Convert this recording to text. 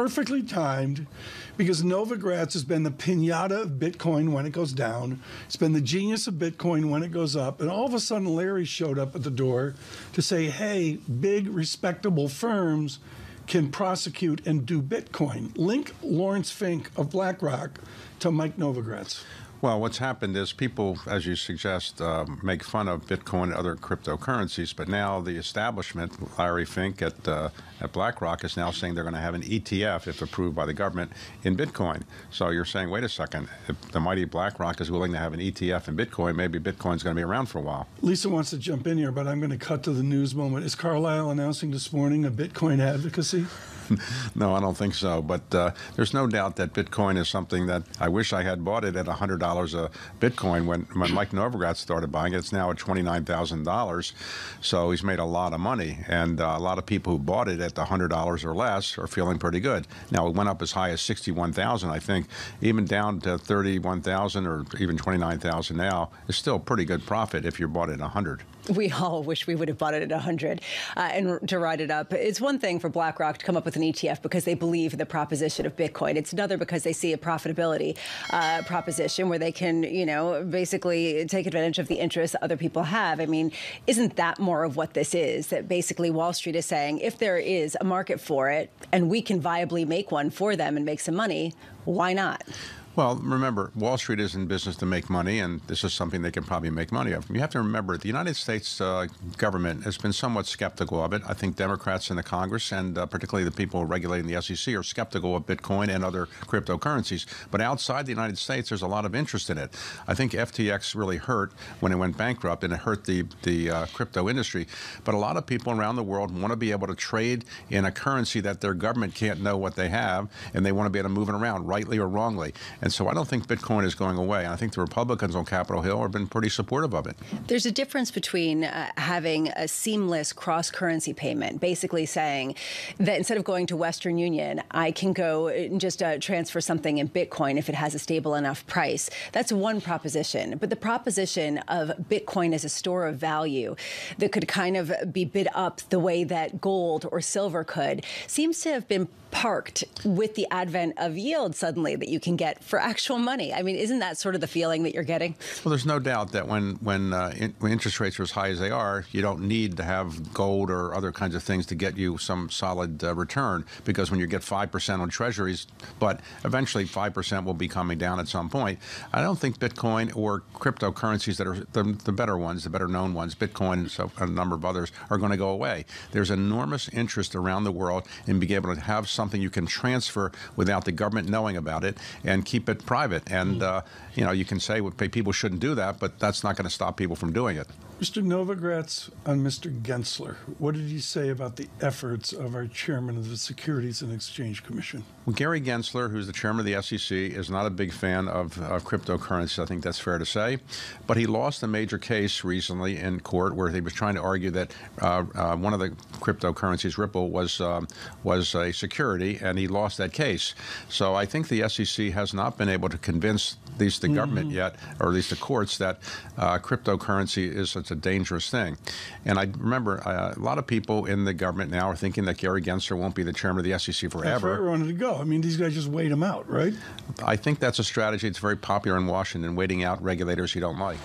perfectly timed because Novogratz has been the piñata of Bitcoin when it goes down. It's been the genius of Bitcoin when it goes up. And all of a sudden, Larry showed up at the door to say, hey, big, respectable firms can prosecute and do Bitcoin. Link Lawrence Fink of BlackRock to Mike Novogratz. Well, what's happened is people, as you suggest, make fun of Bitcoin and other cryptocurrencies, but now the establishment, Larry Fink at BlackRock, is now saying they're going to have an ETF, if approved by the government, in Bitcoin. So you're saying, wait a second, if the mighty BlackRock is willing to have an ETF in Bitcoin, maybe Bitcoin's going to be around for a while. Lisa wants to jump in here, but I'm going to cut to the news moment. Is Carlyle announcing this morning a Bitcoin advocacy? No, I don't think so. But there's no doubt that Bitcoin is something that I wish I had bought it at $100 a Bitcoin when Mike Novogratz started buying it. It's now at $29,000. So he's made a lot of money. And a lot of people who bought it at the $100 or less are feeling pretty good. Now, it went up as high as 61,000, I think. Even down to 31,000 or even 29,000 now is still pretty good profit if you bought it at 100. We all wish we would have bought it at 100 and to ride it up. It's one thing for BlackRock to come up with an ETF because they believe in the proposition of Bitcoin. It's another because they see a profitability proposition where they can, you know, basically take advantage of the interests other people have. I mean, isn't that more of what this is? That basically Wall Street is saying, if there is a market for it and we can viably make one for them and make some money, why not? Well, remember, Wall Street is in business to make money, and this is something they can probably make money of. You have to remember, the United States government has been somewhat skeptical of it. I think Democrats in the Congress, and particularly the people regulating the SEC, are skeptical of Bitcoin and other cryptocurrencies. But outside the United States, there's a lot of interest in it. I think FTX really hurt when it went bankrupt, and it hurt the crypto industry. But a lot of people around the world want to be able to trade in a currency that their government can't know what they have, and they want to be able to move it around, rightly or wrongly. And so I don't think Bitcoin is going away. I think the Republicans on Capitol Hill have been pretty supportive of it. There's a difference between having a seamless cross-currency payment, basically saying that instead of going to Western Union, I can go and just transfer something in Bitcoin if it has a stable enough price. That's one proposition. But the proposition of Bitcoin as a store of value that could kind of be bid up the way that gold or silver could seems to have been parked with the advent of yield suddenly that you can get for actual money. I mean, isn't that sort of the feeling that you're getting? Well, there's no doubt that when interest rates are as high as they are, you don't need to have gold or other kinds of things to get you some solid return, because when you get 5% on treasuries, but eventually 5% will be coming down at some point, I don't think Bitcoin or cryptocurrencies that are the better ones, the better known ones, Bitcoin and so a number of others, are going to go away. There's enormous interest around the world in being able to have something you can transfer without the government knowing about it and keep it private. And, you know, you can say people shouldn't do that, but that's not going to stop people from doing it. Mr. Novogratz on Mr. Gensler, what did he say about the efforts of our chairman of the Securities and Exchange Commission? Well, Gary Gensler, who's the chairman of the SEC, is not a big fan of cryptocurrencies. I think that's fair to say. But he lost a major case recently in court where he was trying to argue that one of the cryptocurrencies, Ripple, was a security, and he lost that case. So I think the SEC has not been able to convince at least the government yet, or at least the courts, that cryptocurrency is such a dangerous thing. And I remember a lot of people in the government now are thinking that Gary Gensler won't be the chairman of the SEC forever. That's where I wanted to go. I mean, these guys just wait him out, right? I think that's a strategy that's very popular in Washington, waiting out regulators you don't like.